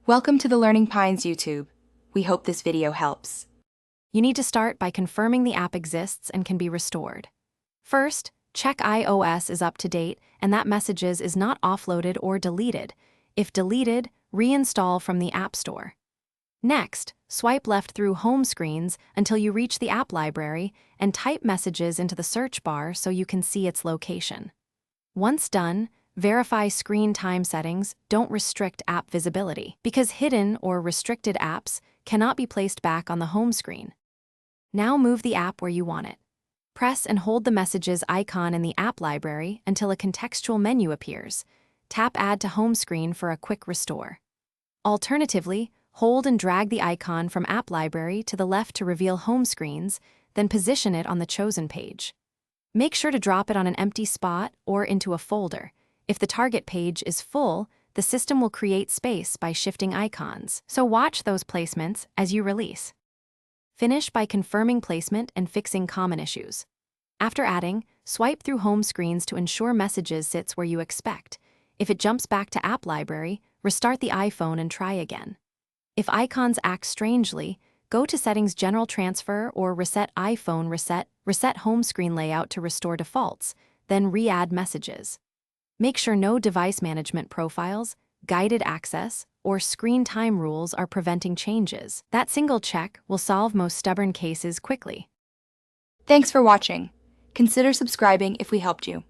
Welcome to the Learning Pines YouTube. We hope this video helps. You need to start by confirming the app exists and can be restored. First, check iOS is up to date and that Messages is not offloaded or deleted. If deleted, reinstall from the App Store. Next, swipe left through home screens until you reach the app library and type Messages into the search bar so you can see its location. Once done, verify screen time settings don't restrict app visibility, because hidden or restricted apps cannot be placed back on the home screen. Now move the app where you want it. Press and hold the Messages icon in the app library until a contextual menu appears. Tap Add to Home Screen for a quick restore. Alternatively, hold and drag the icon from App Library to the left to reveal home screens, then position it on the chosen page. Make sure to drop it on an empty spot or into a folder. If the target page is full, the system will create space by shifting icons, so watch those placements as you release. Finish by confirming placement and fixing common issues. After adding, swipe through home screens to ensure Messages sits where you expect. If it jumps back to App Library, restart the iPhone and try again. If icons act strangely, go to Settings General Transfer or Reset iPhone Reset Home Screen Layout to restore defaults, then re-add Messages. Make sure no device management profiles, guided access, or screen time rules are preventing changes. That single check will solve most stubborn cases quickly. Thanks for watching. Consider subscribing if we helped you.